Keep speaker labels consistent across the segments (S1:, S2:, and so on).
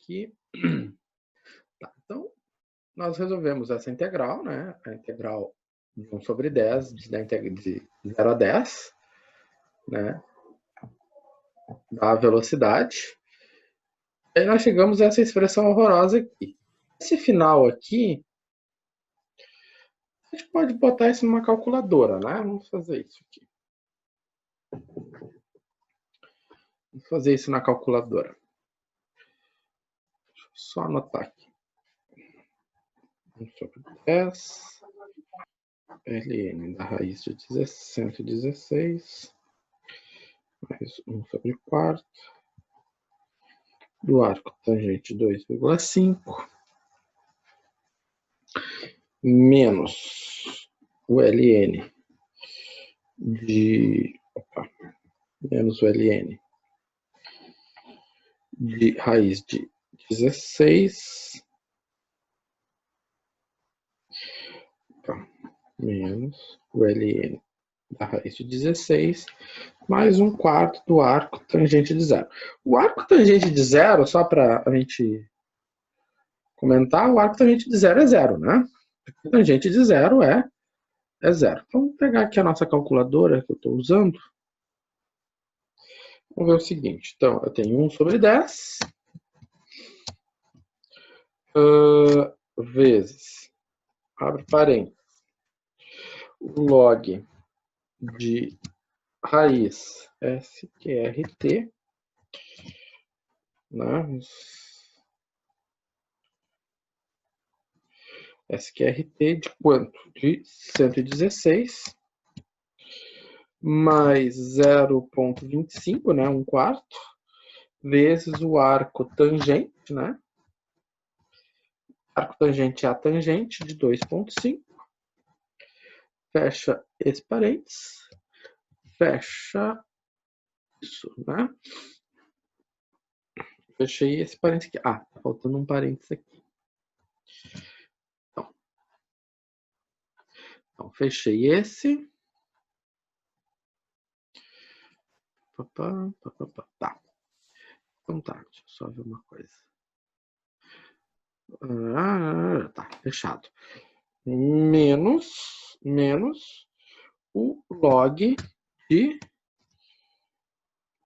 S1: aqui. Tá, então, nós resolvemos essa integral, né? A integral de 1 sobre 10, de 0 a 10, né? Da velocidade. Aí nós chegamos a essa expressão horrorosa aqui. Esse final aqui, a gente pode botar isso numa calculadora, né? Vamos fazer isso aqui. Vamos fazer isso na calculadora. Deixa eu só anotar aqui. 1 sobre 10, ln da raiz de 116, mais 1 sobre 4, do arco tangente 2,5, menos o ln de... menos o ln de raiz de 16, menos o ln da raiz de 16, mais 1/4 do arco tangente de 0. O arco tangente de 0, só para a gente comentar, o arco tangente de 0 é 0, né? O tangente de 0 é 0. Então, vamos pegar aqui a nossa calculadora que eu estou usando. Vamos ver o seguinte. Então, eu tenho 1 sobre 10 vezes, abre parênteses, o log de raiz SQRT, né? SQRT de quanto? De 116 mais 0,25, né? 1/4, vezes o arco tangente, né? Arco tangente a tangente de 2,5. Fecha esse parênteses. Fecha isso, né? Fechei esse parênteses aqui. Ah, tá faltando um parênteses aqui. Então fechei esse. Tá. Então tá, deixa eu só ver uma coisa. Tá, fechado. Menos o log de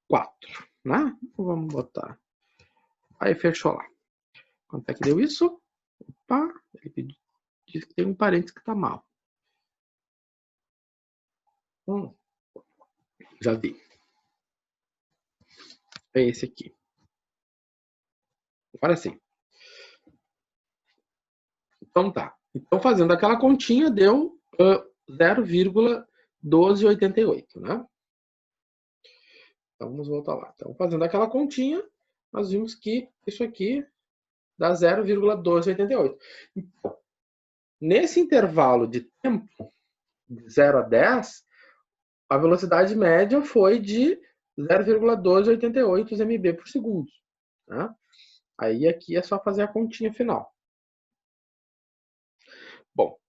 S1: 4, né? Vamos botar. Aí fechou lá. Quanto é que deu isso? Opa, ele diz que tem um parênteses que tá mal. Já vi. É esse aqui. Agora sim. Então tá. Então, fazendo aquela continha, deu 0,1288, né? Então, vamos voltar lá. Então, fazendo aquela continha, nós vimos que isso aqui dá 0,1288. Então, nesse intervalo de tempo, de 0 a 10, a velocidade média foi de 0,1288 mb por segundo. Né? Aí aqui é só fazer a continha final. Bom,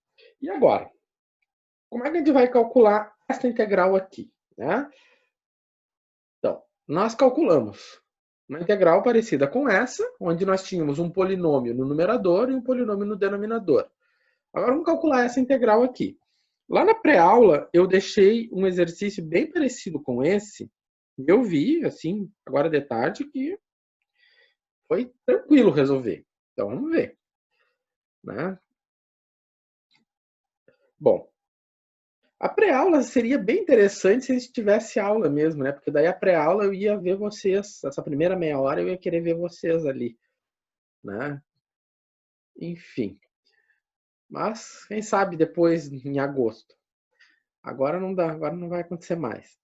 S1: e agora? Como é que a gente vai calcular essa integral aqui? Né? Então, nós calculamos uma integral parecida com essa, onde nós tínhamos um polinômio no numerador e um polinômio no denominador. Agora vamos calcular essa integral aqui. Lá na pré-aula, eu deixei um exercício bem parecido com esse. Eu vi, assim, agora de tarde, que foi tranquilo resolver. Então, vamos ver. Né? Bom, a pré-aula seria bem interessante se a gente tivesse aula mesmo, né? Porque daí a pré-aula eu ia ver vocês, essa primeira meia hora eu ia querer ver vocês ali, né? Enfim. Mas, quem sabe depois, em agosto. Agora não dá, agora não vai acontecer mais.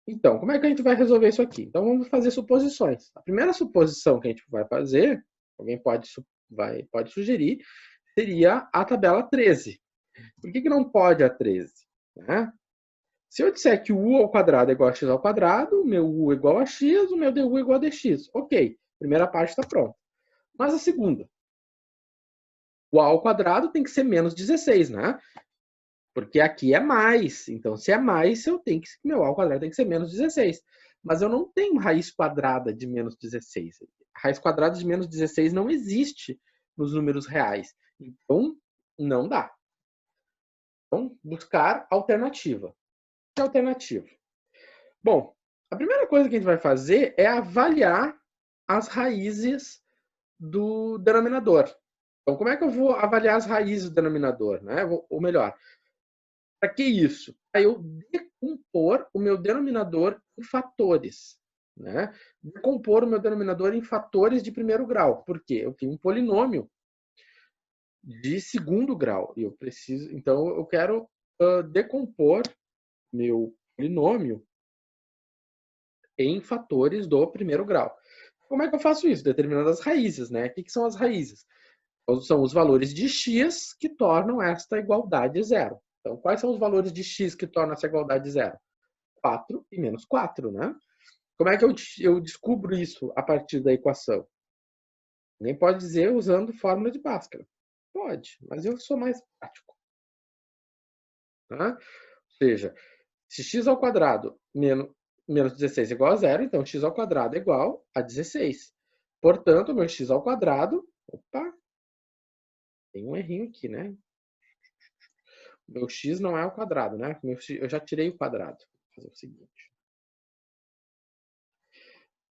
S1: Então, como é que a gente vai resolver isso aqui? Então, vamos fazer suposições. A primeira suposição que a gente vai fazer, alguém pode sugerir, seria a tabela 13. Por que não pode a 13? Né? Se eu disser que o u ao quadrado é igual a x ao quadrado, o meu u é igual a x, o meu du é igual a dx. Ok, primeira parte está pronta. Mas a segunda? O a ao quadrado tem que ser menos 16, né? Porque aqui é mais. Então, se é mais, meu a ao quadrado tem que ser menos 16. Mas eu não tenho raiz quadrada de menos 16. raiz quadrada de menos 16 não existe nos números reais. Então, não dá. Então, buscar alternativa. Que alternativa? Bom, a primeira coisa que a gente vai fazer é avaliar as raízes do denominador. Então, como é que eu vou avaliar as raízes do denominador, né? Ou melhor, para que isso? Para eu decompor o meu denominador em fatores, né? Decompor o meu denominador em fatores de primeiro grau. Por quê? Eu tenho um polinômio de segundo grau e eu preciso, então eu quero decompor meu polinômio em fatores do primeiro grau. Como é que eu faço isso? Determinando as raízes, né? O que são as raízes? São os valores de x que tornam esta igualdade zero. Então, quais são os valores de x que tornam essa igualdade zero? 4 e menos 4, né? Como é que eu descubro isso a partir da equação? Nem pode dizer usando fórmula de Bhaskara. Pode, mas eu sou mais prático. Tá? Ou seja, se x ao quadrado menos 16 é igual a zero, então x ao quadrado é igual a 16. Portanto, meu x ao quadrado... Opa! Tem um errinho aqui, né? Meu x não é ao quadrado, né? Eu já tirei o quadrado. Vou fazer o seguinte.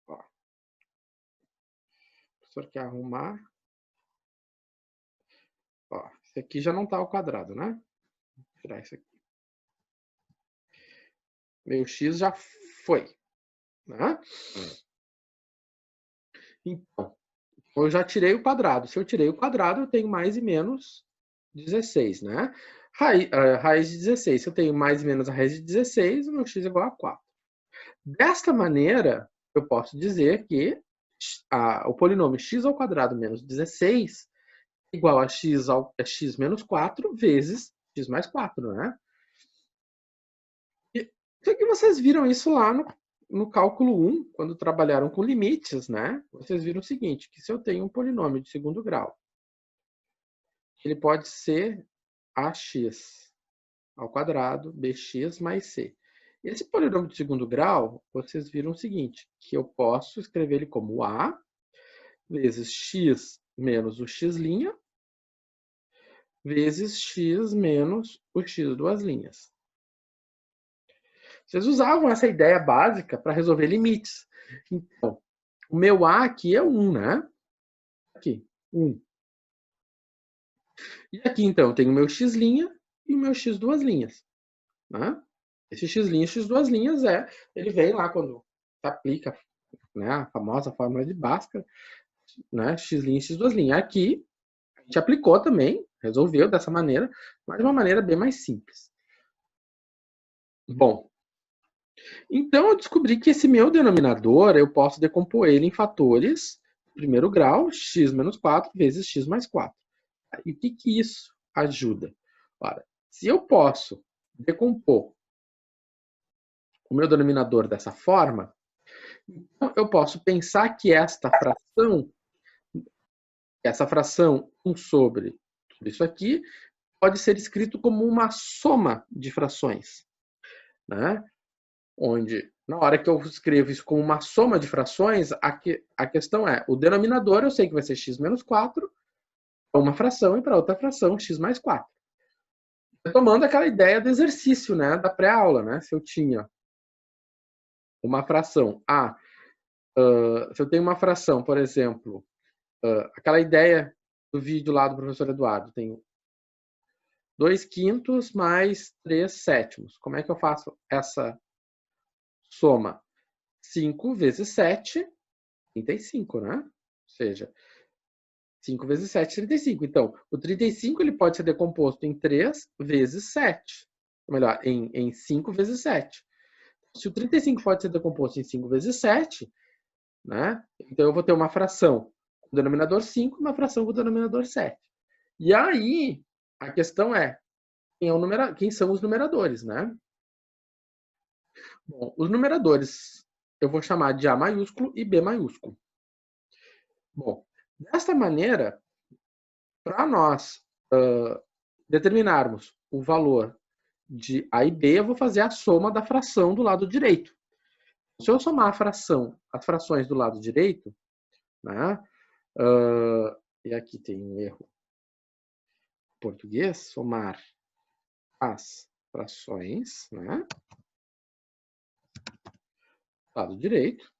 S1: Ó. O professor quer arrumar. Ó, esse aqui já não está ao quadrado, né? Vou tirar isso aqui. Meu x já foi. Né? Então, eu já tirei o quadrado. Se eu tirei o quadrado, eu tenho mais e menos 16, né? Raiz de 16. Se eu tenho mais e menos a raiz de 16, o meu x é igual a 4. Desta maneira, eu posso dizer que o polinômio x ao quadrado menos 16 é igual a x menos 4 vezes x mais 4, né? E que vocês viram isso lá no cálculo 1, quando trabalharam com limites, né? Vocês viram o seguinte, que se eu tenho um polinômio de segundo grau, ele pode ser ax ao quadrado bx mais c. Esse polinômio de segundo grau, vocês viram o seguinte, que eu posso escrever ele como a vezes x menos o x' vezes x menos o x duas linhas. Vocês usavam essa ideia básica para resolver limites. Então, o meu a aqui é 1, né? Aqui, 1. E aqui, então, eu tenho o meu x' e o meu x duas linhas. Né? Esse x', x duas linhas, ele vem lá quando se aplica, né, a famosa fórmula de Bhaskara, né, x', x duas linhas. Aqui, a gente aplicou também, resolveu dessa maneira, mas de uma maneira bem mais simples. Bom, então eu descobri que esse meu denominador, eu posso decompor ele em fatores primeiro grau, x menos 4 vezes x mais 4. E o que isso ajuda? Ora, se eu posso decompor o meu denominador dessa forma, então eu posso pensar que essa fração 1 sobre tudo isso aqui, pode ser escrito como uma soma de frações, né? Onde, na hora que eu escrevo isso como uma soma de frações, a questão é, o denominador eu sei que vai ser x menos 4 para uma fração e para outra fração x mais 4. Tomando aquela ideia do exercício, né, da pré-aula, né? Se eu tinha uma fração A, se eu tenho uma fração, por exemplo, aquela ideia do vídeo lá do professor Eduardo, tenho 2/5 mais 3/7. Como é que eu faço essa soma? 5 vezes 7, 35, né? Ou seja, 5 vezes 7, 35. Então, o 35 ele pode ser decomposto em 3 vezes 7. Ou melhor, em 5 vezes 7. Se o 35 pode ser decomposto em 5 vezes 7, né? Então eu vou ter uma fração com o denominador 5 e uma fração com o denominador 7. E aí, a questão é, quem são os numeradores, né? Bom, os numeradores eu vou chamar de A maiúsculo e B maiúsculo. Bom, desta maneira, para nós determinarmos o valor de A e B, eu vou fazer a soma da fração do lado direito. Se eu somar as frações do lado direito, né? E aqui tem um erro em português, somar as frações, né? Lado direito,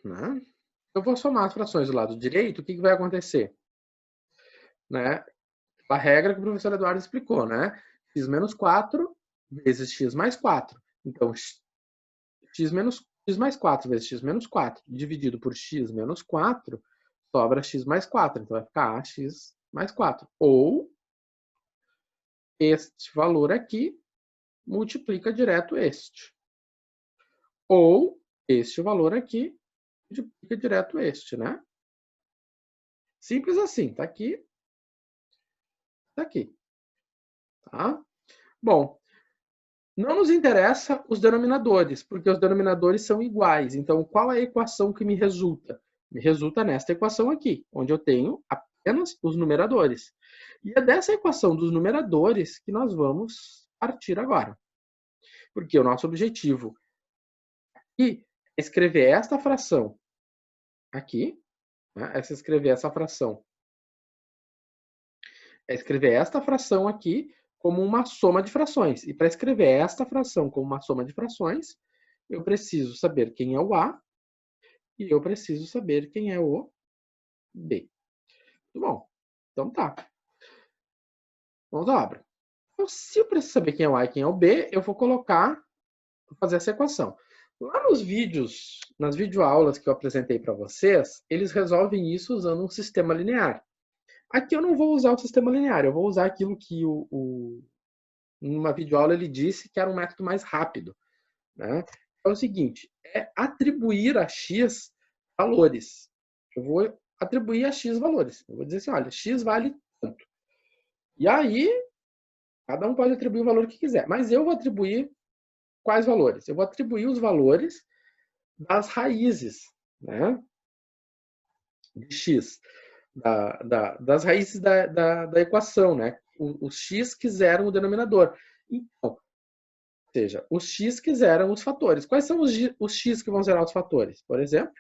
S1: né? Eu vou somar as frações do lado direito, o que vai acontecer? Né? A regra que o professor Eduardo explicou, né? X menos 4 vezes x mais 4. Então, x mais 4 vezes x menos 4 dividido por x menos 4 sobra x mais 4. Então, vai ficar x mais 4. Ou este valor aqui multiplica direto este. Ou este valor aqui multiplica direto este, né? Simples assim. Tá aqui. Tá aqui. Tá? Bom, não nos interessa os denominadores, porque os denominadores são iguais. Então, qual é a equação que me resulta? Me resulta nesta equação aqui, onde eu tenho apenas os numeradores. E é dessa equação dos numeradores que nós vamos partir agora. Porque o nosso objetivo aqui é escrever esta fração aqui, né? É escrever essa fração. É escrever esta fração aqui como uma soma de frações. E para escrever esta fração como uma soma de frações, eu preciso saber quem é o A e eu preciso saber quem é o B. Muito bom. Então tá. Vamos à obra. Então, se eu preciso saber quem é o A e quem é o B, eu vou fazer essa equação. Lá nos vídeos, nas videoaulas que eu apresentei para vocês, eles resolvem isso usando um sistema linear. Aqui eu não vou usar o sistema linear, eu vou usar aquilo que numa videoaula ele disse que era um método mais rápido, né? É o seguinte, é atribuir a x valores. Eu vou atribuir a x valores. Eu vou dizer assim, olha, x vale tanto. E aí, cada um pode atribuir o valor que quiser. Mas eu vou atribuir quais valores? Eu vou atribuir os valores das raízes, né? De x. Das raízes da equação, né? Os x quiseram o denominador. Então, ou seja, os x quiseram os fatores. Quais são os x que vão zerar os fatores? Por exemplo,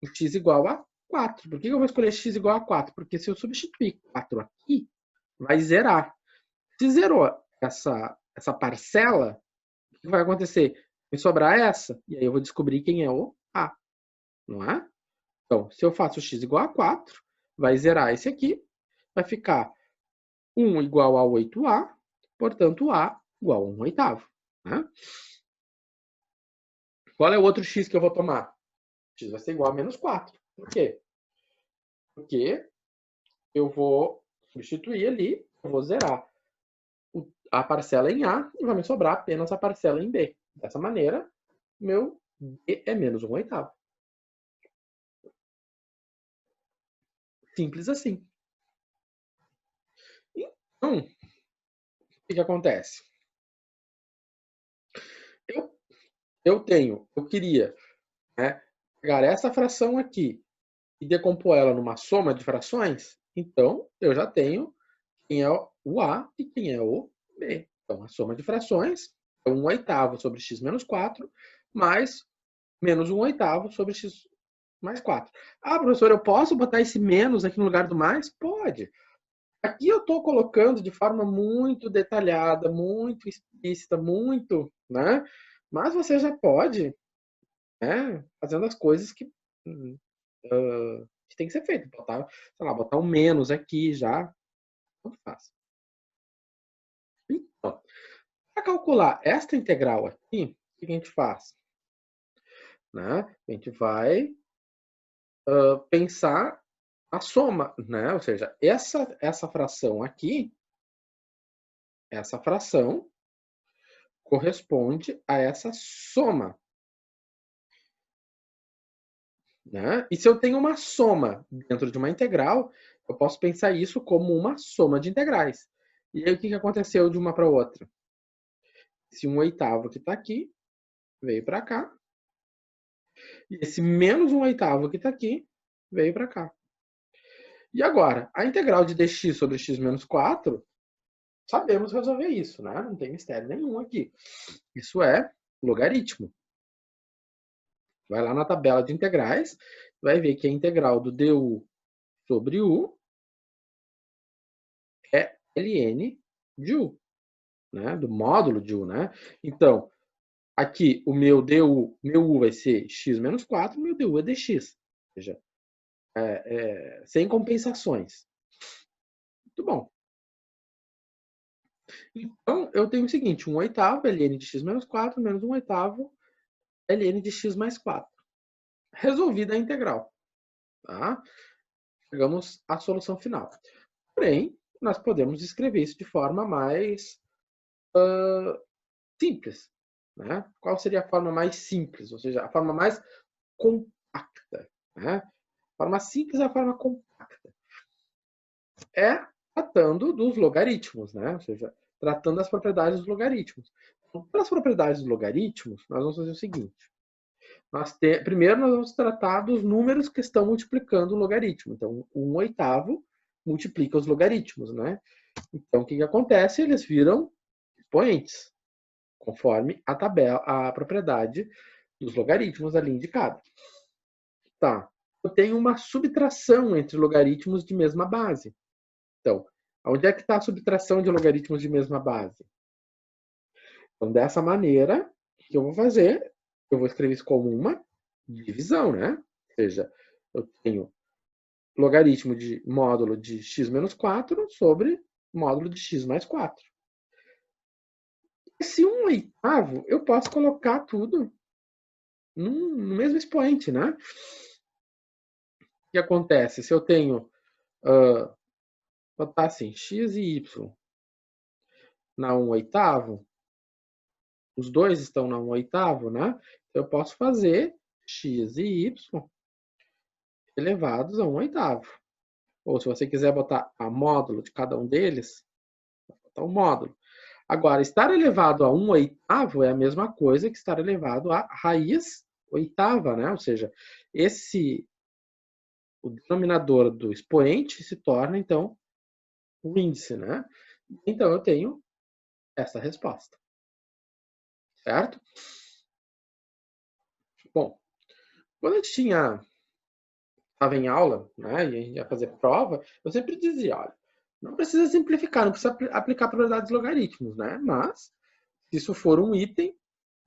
S1: o x igual a 4. Por que eu vou escolher x igual a 4? Porque se eu substituir 4 aqui, vai zerar. Se zerou essa parcela, o que vai acontecer? Vai sobrar essa, e aí eu vou descobrir quem é o A, não é? Então, se eu faço x igual a 4, vai zerar esse aqui, vai ficar 1 igual a 8A, portanto, A igual a 1 oitavo. Né? Qual é o outro x que eu vou tomar? X vai ser igual a menos 4. Por quê? Porque eu vou substituir ali, eu vou zerar a parcela em A e vai me sobrar apenas a parcela em B. Dessa maneira, meu B é menos 1 oitavo. Simples assim. Então, o que acontece? Eu queria, né, pegar essa fração aqui e decompor ela numa soma de frações, então eu já tenho quem é o A e quem é o B. Então, a soma de frações é 1 oitavo sobre x menos 4, mais menos 1 oitavo sobre x mais 4. Ah, professor, eu posso botar esse menos aqui no lugar do mais? Pode. Aqui eu estou colocando de forma muito detalhada, muito explícita, muito, né? Mas você já pode, né, fazendo as coisas que tem que ser feito. Botar, sei lá, botar um menos aqui já, tanto faz. Então, para calcular esta integral aqui, o que a gente faz? Né? A gente vai pensar a soma, né? Ou seja, essa fração aqui, essa fração corresponde a essa soma. Né? E se eu tenho uma soma dentro de uma integral, eu posso pensar isso como uma soma de integrais. E aí o que aconteceu de uma para outra? Esse 1 oitavo que está aqui veio para cá. E esse menos 1 oitavo que está aqui veio para cá. E agora, a integral de dx sobre x menos 4, sabemos resolver isso, né? Não tem mistério nenhum aqui. Isso é logaritmo. vai lá na tabela de integrais, vai ver que a integral do du sobre u é ln de u, né? Do módulo de u, né? Então, aqui o meu du, meu u vai ser x menos 4, meu du é dx. Ou seja, sem compensações. Muito bom. Então, eu tenho o seguinte, 1/8 ln de x menos 4 menos 1/8 ln de x mais 4. Resolvida a integral. Tá? Chegamos à solução final. Porém, nós podemos escrever isso de forma mais simples. Né? Qual seria a forma mais simples? Ou seja, a forma mais compacta. Né? A forma simples é a forma compacta. É tratando dos logaritmos, né? Ou seja, tratando das propriedades dos logaritmos. Então, pelas propriedades dos logaritmos, nós vamos fazer o seguinte. Primeiro, nós vamos tratar dos números que estão multiplicando o logaritmo. Então, 1/8 multiplica os logaritmos, né? Então, o que acontece? Eles viram expoentes, conforme a tabela, a propriedade dos logaritmos ali indicada. Tá. Eu tenho uma subtração entre logaritmos de mesma base. Então, onde é que está a subtração de logaritmos de mesma base? Então, dessa maneira, o que eu vou fazer? Eu vou escrever isso como uma divisão, né? Ou seja, eu tenho logaritmo de módulo de x menos 4 sobre módulo de x mais 4. Esse 1/8, eu posso colocar tudo no mesmo expoente, né? O que acontece? Se eu tenho, botar assim, x e y na 1/8, os dois estão na 1/8, né? Eu posso fazer x e y elevados a 1/8. Ou se você quiser botar a módulo de cada um deles, botar o módulo. Agora, estar elevado a 1/8 é a mesma coisa que estar elevado a raiz oitava, né? Ou seja, o denominador do expoente se torna, então, o índice, né? Então, eu tenho essa resposta. Certo? Bom, quando a gente estava em aula, né, e a gente ia fazer prova, eu sempre dizia, olha, não precisa simplificar, não precisa aplicar propriedades logaritmos, né? Mas, se isso for um item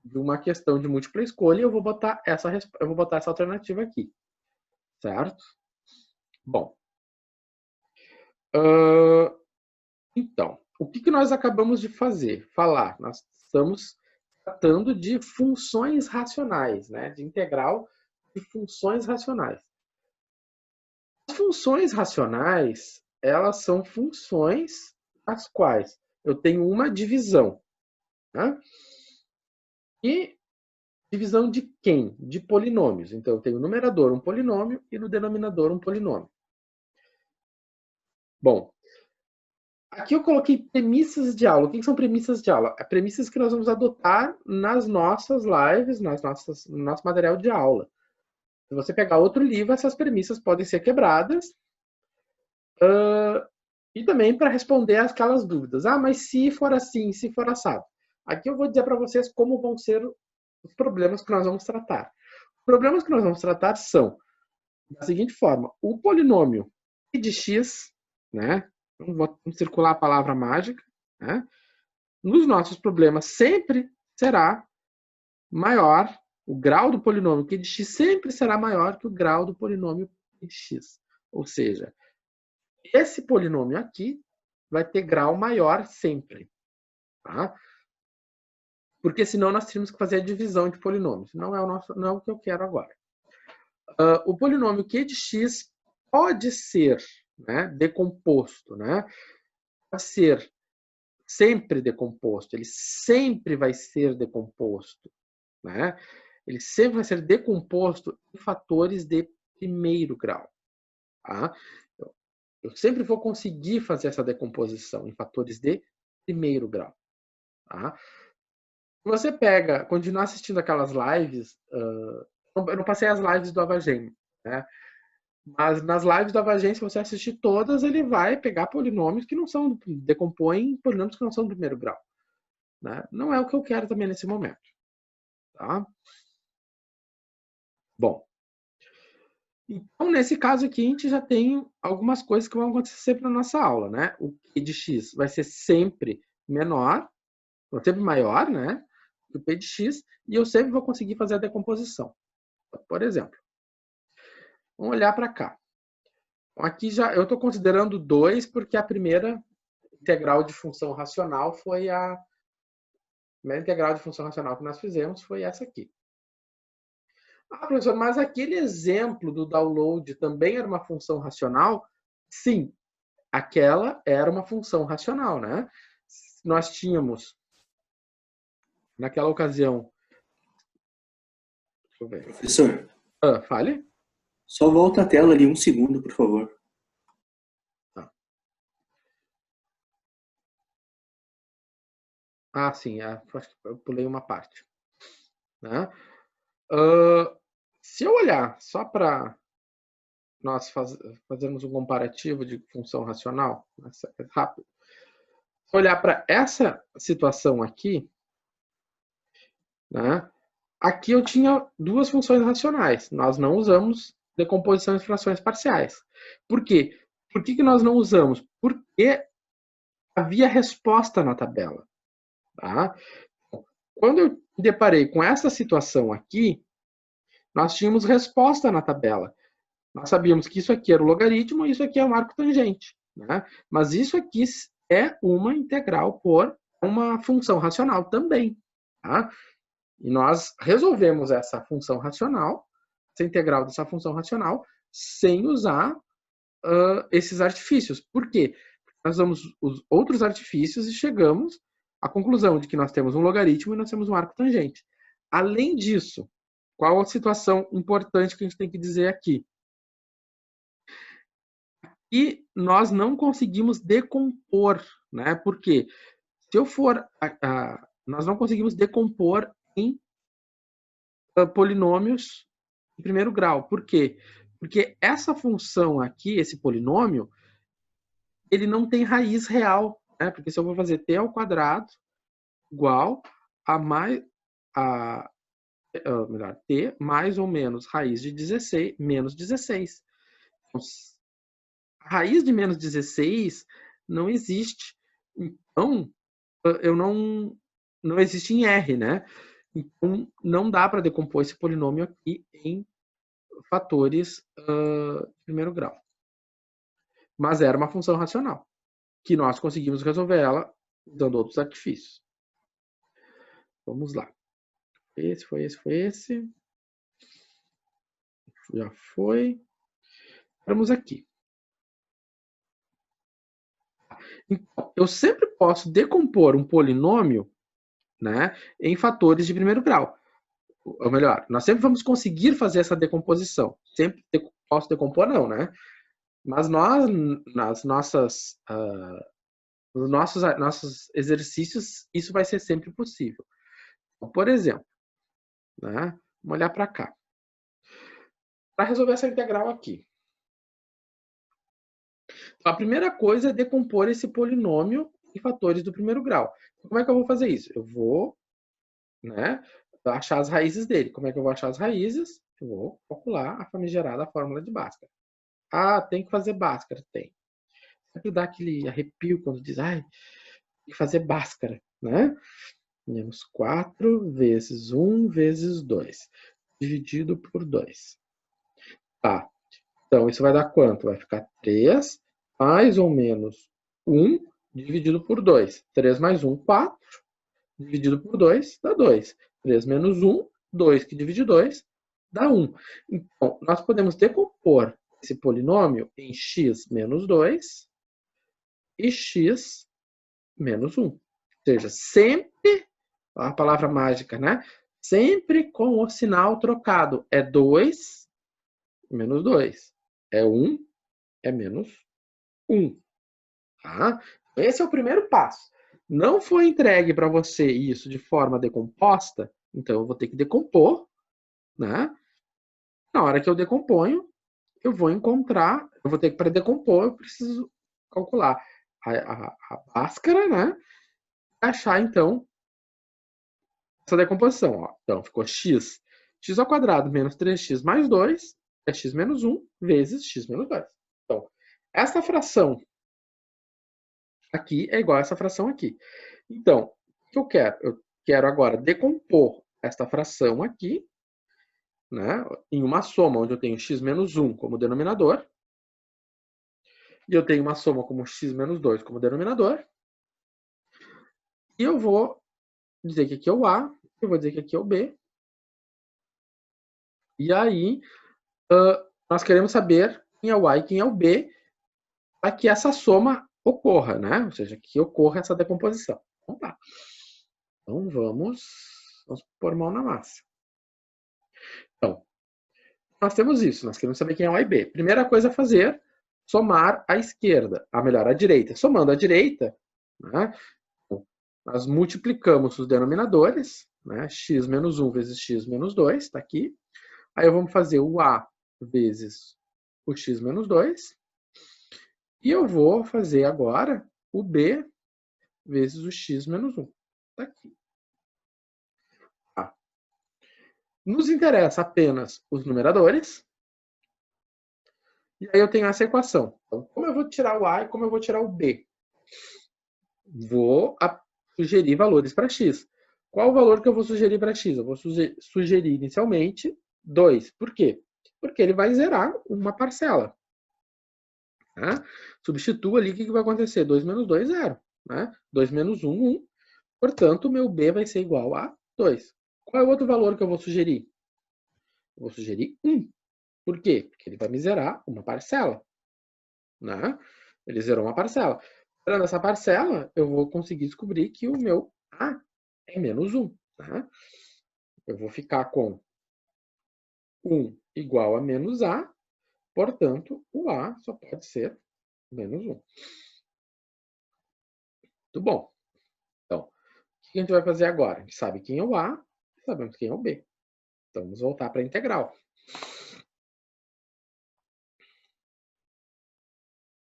S1: de uma questão de múltipla escolha, eu vou botar essa alternativa aqui, certo? Bom, então, o que nós acabamos de fazer? Nós estamos tratando de funções racionais, né? De integral de funções racionais. As funções racionais, elas são funções as quais eu tenho uma divisão. Né? E divisão de quem? De polinômios. Então, eu tenho no numerador um polinômio e no denominador um polinômio. Bom, aqui eu coloquei premissas de aula. O que são premissas de aula? Premissas que nós vamos adotar nas nossas lives, no nosso material de aula. Se você pegar outro livro, essas premissas podem ser quebradas. E também para responder aquelas dúvidas. Ah, mas se for assim, se for assado. Aqui eu vou dizer para vocês como vão ser os problemas que nós vamos tratar. Os problemas que nós vamos tratar são da seguinte forma: o polinômio π de x, né? Vamos circular a palavra mágica, né? Nos nossos problemas sempre será maior, o grau do polinômio q de x sempre será maior que o grau do polinômio π de x. Ou seja, esse polinômio aqui vai ter grau maior sempre. Tá? Porque senão nós teríamos que fazer a divisão de polinômios. Não é o que eu quero agora. O polinômio q de x pode ser, né, decomposto. Né? Pode ser sempre decomposto. Ele sempre vai ser decomposto. Né? Ele sempre vai ser decomposto em fatores de primeiro grau. Tá? Eu sempre vou conseguir fazer essa decomposição em fatores de primeiro grau. Tá? Se você continuar assistindo aquelas lives, eu não passei as lives do Avagem, né? Mas nas lives do Avagem, se você assistir todas, ele vai pegar polinômios que não são, decompõem polinômios que não são do primeiro grau. Né? Não é o que eu quero também nesse momento. Tá? Bom, então, nesse caso aqui, a gente já tem algumas coisas que vão acontecer sempre na nossa aula, né? O P de x vai ser sempre menor, ou sempre maior, né? Que o P de x, e eu sempre vou conseguir fazer a decomposição. Por exemplo, vamos olhar para cá. Aqui já eu estou considerando 2 porque a primeira integral de função racional foi a primeira integral de função racional que nós fizemos foi essa aqui. Ah, professor, mas aquele exemplo do download também era uma função racional? Sim, aquela era uma função racional, né? Nós tínhamos, naquela ocasião... Deixa eu ver.
S2: Professor,
S1: Fale?
S2: só volta a tela ali um segundo, por favor.
S1: Tá. Sim, acho que eu pulei uma parte. Né? Se eu olhar só para nós fazermos um comparativo de função racional, rápido, se eu olhar para essa situação aqui, né, aqui eu tinha duas funções racionais. Nós não usamos decomposição de frações parciais. Por quê? Por que nós não usamos? Porque havia resposta na tabela. Tá? Quando eu me deparei com essa situação aqui, nós tínhamos resposta na tabela. Nós sabíamos que isso aqui era o logaritmo e isso aqui é o arco tangente. Né? Mas isso aqui é uma integral por uma função racional também. Tá? E nós resolvemos essa função racional, essa integral dessa função racional, sem usar esses artifícios. Por quê? Porque nós usamos os outros artifícios e chegamos à conclusão de que nós temos um logaritmo e nós temos um arco tangente. Além disso, qual a situação importante que a gente tem que dizer aqui? E nós não conseguimos decompor, né? Porque se eu for, nós não conseguimos decompor em polinômios de primeiro grau. Por quê? Porque essa função aqui, esse polinômio, ele não tem raiz real, né? Porque se eu vou fazer t ao quadrado igual a mais a melhor, t mais ou menos raiz de 16 menos 16. Então, a raiz de menos 16 não existe. Então, eu não existe em R, né? Então, não dá para decompor esse polinômio aqui em fatores de primeiro grau. Mas era uma função racional, que nós conseguimos resolver ela usando outros artifícios. Vamos lá. Esse foi esse, foi esse. Já foi. Vamos aqui. Então, eu sempre posso decompor um polinômio, né, em fatores de primeiro grau. Ou melhor, nós sempre vamos conseguir fazer essa decomposição. Sempre posso decompor, não, né? Mas nós, nas nossas, nos nossos exercícios, isso vai ser sempre possível. Então, por exemplo, né, vamos olhar para cá. Para resolver essa integral aqui. Então, a primeira coisa é decompor esse polinômio em fatores do primeiro grau. Como é que eu vou fazer isso? Eu vou, né, achar as raízes dele. Como é que eu vou achar as raízes? Eu vou calcular a famigerada fórmula de Bhaskara. Tem que fazer Bhaskara? Tem. Sempre dá aquele arrepio quando diz, tem que fazer Bhaskara, né? Menos 4 vezes 1 vezes 2, dividido por 2. Tá. Então, isso vai dar quanto? Vai ficar 3 mais ou menos 1 dividido por 2. 3 mais 1, 4. Dividido por 2 dá 2. 3 menos 1, 2 que divide 2 dá 1. Então, nós podemos decompor esse polinômio em x menos 2 e x menos 1. Ou seja, sempre, a palavra mágica, né? Sempre com o sinal trocado. É 2 menos 2. É 1, é menos 1. Tá? Esse é o primeiro passo. Não foi entregue para você isso de forma decomposta, então eu vou ter que decompor, né? Na hora que eu decomponho, eu vou encontrar, eu vou ter que, para decompor, eu preciso calcular a Bhaskara, né? Achar, então, essa decomposição. Ó. Então, ficou x. x ao quadrado menos 3x mais 2 é x menos 1 vezes x menos 2. Então, essa fração aqui é igual a essa fração aqui. Então, o que eu quero? Eu quero agora decompor esta fração aqui, né, em uma soma onde eu tenho x menos 1 como denominador, e eu tenho uma soma como x menos 2 como denominador, e eu vou dizer que aqui é o A, eu vou dizer que aqui é o B, e aí nós queremos saber quem é o A e quem é o B para que essa soma ocorra, né? Ou seja, que ocorra essa decomposição. Então tá. Então vamos pôr mão na massa. Então, nós temos isso, nós queremos saber quem é o A e B. Primeira coisa a fazer, somar a esquerda, melhor, a direita. Somando a direita, né, nós multiplicamos os denominadores, né, x menos 1 vezes x menos 2, está aqui. Aí vamos fazer o A vezes o x menos 2. E eu vou fazer agora o B vezes o x menos 1. Está aqui. Tá. Nos interessa apenas os numeradores. E aí eu tenho essa equação. Então, como eu vou tirar o A e como eu vou tirar o B? Vou sugerir valores para x. Qual o valor que eu vou sugerir para x? Eu vou sugerir inicialmente 2. Por quê? Porque ele vai zerar uma parcela. Tá? Substitua ali, o que vai acontecer? 2 menos 2, 0. Né? 2 menos 1, 1. Portanto, o meu B vai ser igual a 2. Qual é o outro valor que eu vou sugerir? Eu vou sugerir 1. Por quê? Porque ele vai me zerar uma parcela. Né? Ele zerou uma parcela. Zerando essa parcela, eu vou conseguir descobrir que o meu A é menos 1. Tá? Eu vou ficar com 1 igual a menos A, portanto, o A só pode ser menos 1. Muito bom. Então, o que a gente vai fazer agora? A gente sabe quem é o A, sabemos quem é o B. Então, vamos voltar para a integral.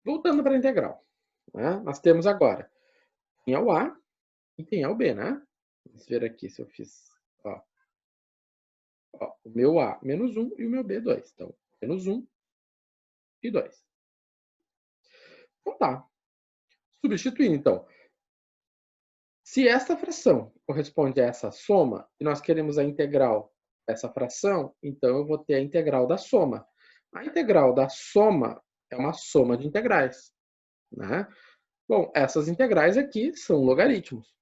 S1: Voltando para a integral. Né? Nós temos agora quem é o A e quem é o B, né? Vamos ver aqui se eu fiz. Ó, o meu A, menos 1, e o meu B, 2. Então, menos 1 e 2. Então tá. Substituindo, então. Se essa fração corresponde a essa soma, e nós queremos a integral dessa fração, então eu vou ter a integral da soma. A integral da soma é uma soma de integrais. Né? Bom, essas integrais aqui são logaritmos.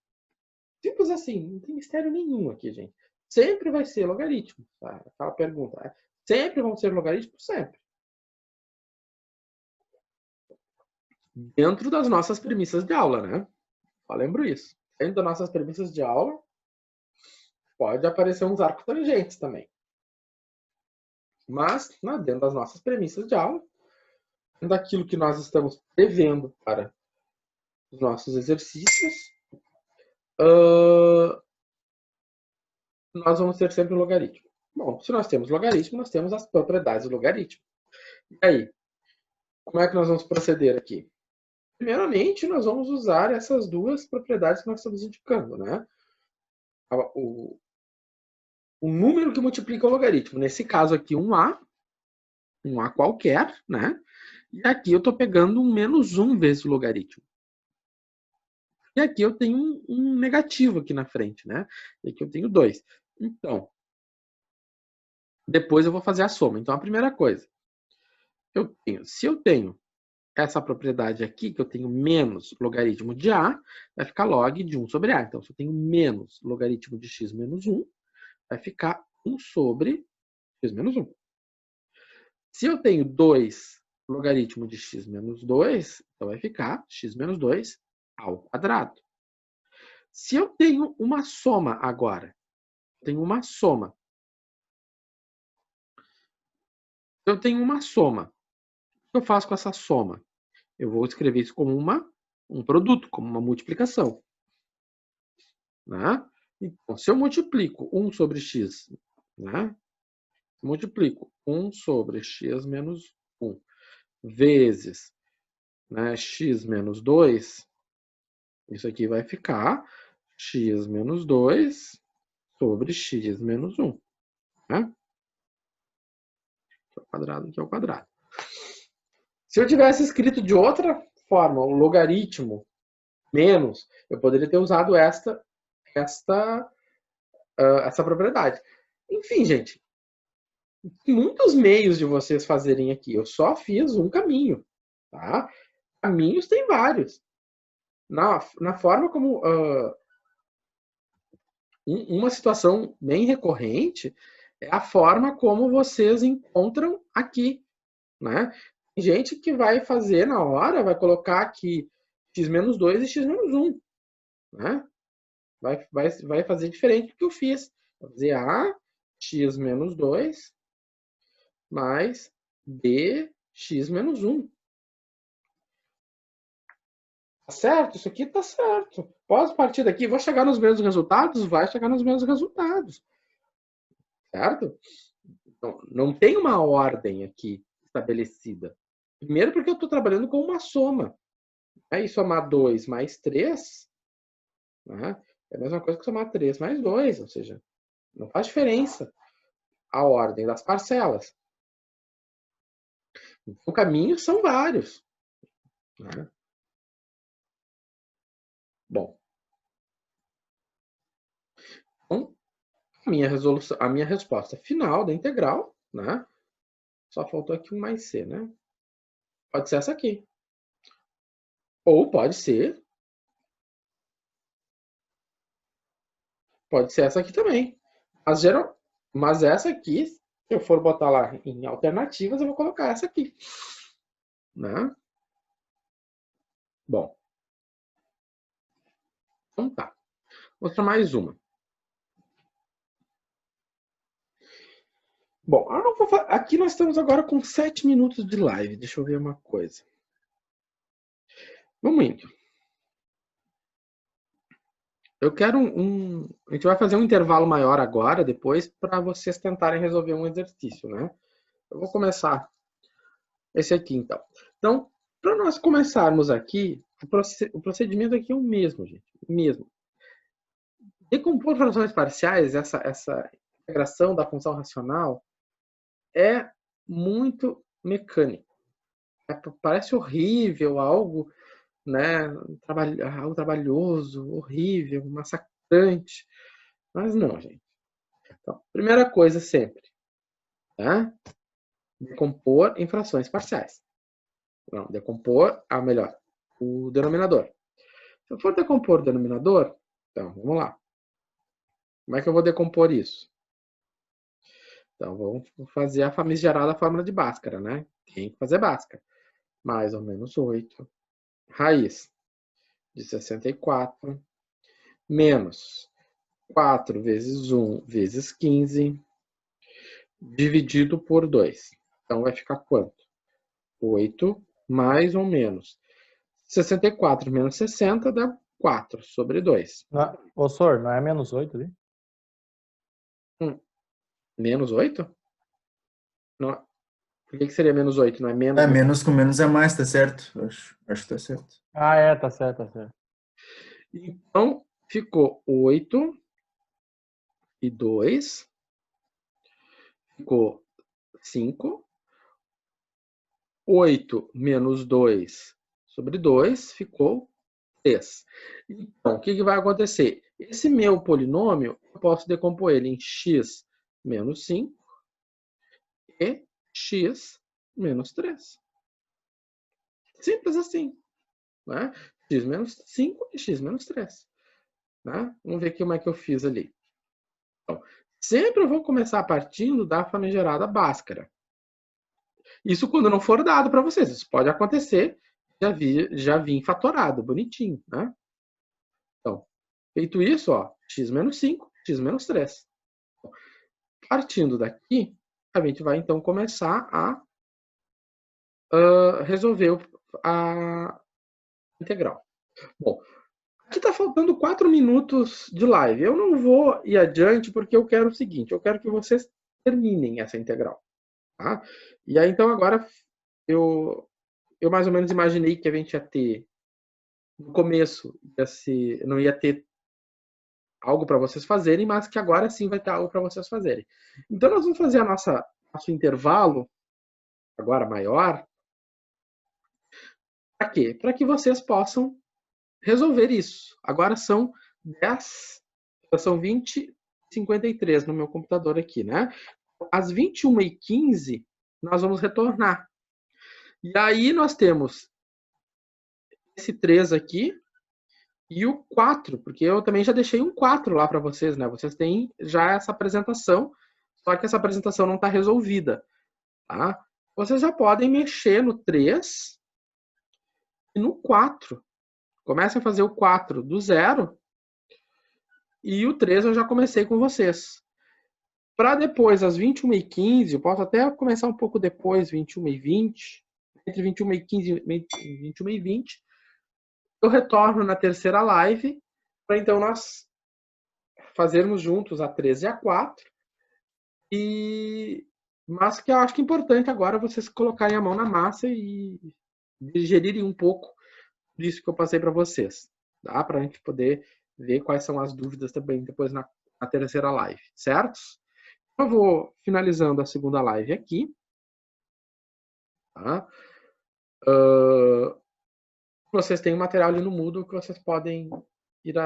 S1: Simples assim, não tem mistério nenhum aqui, gente. Sempre vai ser logaritmo. Tá? Aquela pergunta. Né? Sempre vão ser logaritmos? Sempre. Dentro das nossas premissas de aula, né? Só lembro isso. Dentro das nossas premissas de aula, pode aparecer uns arcos tangentes também. Mas, dentro das nossas premissas de aula, dentro daquilo que nós estamos prevendo para os nossos exercícios, nós vamos ter sempre o logaritmo. Bom, se nós temos logaritmo, nós temos as propriedades do logaritmo. E aí, como é que nós vamos proceder aqui? Primeiramente, nós vamos usar essas duas propriedades que nós estamos indicando, né? O número que multiplica o logaritmo. Nesse caso aqui, um A qualquer, né? E aqui eu estou pegando um menos 1 vezes o logaritmo. E aqui eu tenho um negativo aqui na frente, né? E aqui eu tenho 2. Então, depois eu vou fazer a soma. Então, a primeira coisa, se eu tenho essa propriedade aqui, que eu tenho menos logaritmo de A, vai ficar log de 1 sobre A. Então, se eu tenho menos logaritmo de x menos 1, vai ficar 1 sobre x menos 1. Se eu tenho 2 logaritmo de x menos 2, então vai ficar x menos 2 ao quadrado. Se eu tenho uma soma agora, tenho uma soma. Eu tenho uma soma. O que eu faço com essa soma? Eu vou escrever isso como um produto, como uma multiplicação. Né? Então, se eu multiplico 1 sobre x, né? Multiplico 1 sobre x menos 1 vezes, né, x menos 2, isso aqui vai ficar x menos 2 sobre x menos 1. Né? Aqui é o quadrado, aqui é o quadrado. Se eu tivesse escrito de outra forma, o logaritmo menos, eu poderia ter usado essa propriedade. Enfim, gente, tem muitos meios de vocês fazerem aqui. Eu só fiz um caminho. Tá? Caminhos tem vários. Na forma como uma situação bem recorrente é a forma como vocês encontram aqui. Né? Tem gente que vai fazer na hora, vai colocar aqui x-2 e x-1. Né? Vai fazer diferente do que eu fiz. Vai fazer a x-2 mais bx-1. Tá certo? Isso aqui tá certo. Posso partir daqui, vou chegar nos mesmos resultados? Vai chegar nos mesmos resultados. Certo? Então, não tem uma ordem aqui estabelecida. Primeiro porque eu estou trabalhando com uma soma. Aí somar 2 mais 3, né, é a mesma coisa que somar 3 mais 2, ou seja, não faz diferença a ordem das parcelas. Então, caminhos são vários. Né? Bom, então, a minha resposta final da integral, né? Só faltou aqui um mais c, né? Pode ser essa aqui. Ou pode ser essa aqui também. Mas essa aqui, se eu for botar lá em alternativas, eu vou colocar essa aqui. Né? Bom. Então tá. Vou mostrar mais uma. Bom, aqui nós estamos agora com 7 minutos de live. Deixa eu ver uma coisa. Vamos indo. Eu quero a gente vai fazer um intervalo maior agora, depois, para vocês tentarem resolver um exercício, né? Eu vou começar esse aqui, então. Então, para nós começarmos aqui, o procedimento aqui é o mesmo, gente. O mesmo. Decompor frações parciais, essa integração da função racional, é muito mecânico. Parece horrível, algo, né, algo trabalhoso, horrível, massacrante. Mas não, gente. Então, primeira coisa sempre, tá? Decompor em frações parciais. Não, decompor, melhor, o denominador. Se eu for decompor o denominador, então, vamos lá. Como é que eu vou decompor isso? Então, vamos fazer a famigerada fórmula de Bhaskara, né? Tem que fazer Bhaskara. Mais ou menos 8, raiz de 64, menos 4 vezes 1 vezes 15, dividido por 2. Então, vai ficar quanto? 8 mais ou menos 64 menos 60 dá 4 sobre 2.
S3: Ô, Sor, não é menos 8 ali?
S1: Menos 8? Não, por que seria menos 8? Não é menos?
S2: É, menos com menos é mais, tá certo? Acho que tá certo.
S3: Ah, é, tá certo, tá certo.
S1: Então, ficou 8 e 2. Ficou 5. 8 menos 2 sobre 2 ficou 3. Então, o que vai acontecer? Esse meu polinômio, eu posso decompor ele em x menos 5 e x menos 3. Simples assim. Né? X menos 5 e x menos 3. Né? Vamos ver como é que eu fiz ali. Então, sempre eu vou começar partindo da famigerada Bhaskara. Isso quando não for dado para vocês. Isso pode acontecer, já vim fatorado, bonitinho. Né? Então, feito isso, ó, x menos 5, x menos 3. Partindo daqui, a gente vai então começar a resolver a integral. Bom, aqui está faltando 4 minutos de live. Eu não vou ir adiante porque eu quero o seguinte, eu quero que vocês terminem essa integral. Tá? E aí, então, agora eu mais ou menos imaginei que a gente ia ter, no começo, não ia ter algo para vocês fazerem, mas que agora sim vai ter algo para vocês fazerem. Então, nós vamos fazer nosso intervalo, agora maior. Para quê? Para que vocês possam resolver isso. Agora são 20h53 no meu computador aqui, né? Às 21h15, nós vamos retornar. E aí nós temos esse 3 aqui e o 4, porque eu também já deixei um 4 lá para vocês, né? Vocês têm já essa apresentação, só que essa apresentação não está resolvida, tá? Vocês já podem mexer no 3 e no 4. Comecem a fazer o 4 do zero e o 3 eu já comecei com vocês. Para depois, às 21h15, eu posso até começar um pouco depois, 21h20, entre 21h15 e 21h20, eu retorno na terceira live, para então nós fazermos juntos a 3 e a 4. Mas que eu acho que é importante agora vocês colocarem a mão na massa e digerirem um pouco disso que eu passei para vocês, tá? Para a gente poder ver quais são as dúvidas também depois na terceira live, certo? Eu vou finalizando a segunda live aqui. Tá? Vocês têm um material ali no Moodle que vocês podem ir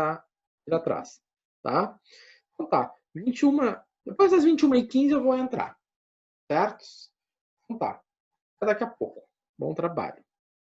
S1: atrás. Tá? Então tá. Depois das 21h15 eu vou entrar. Certo? Então tá. Até daqui a pouco. Bom trabalho.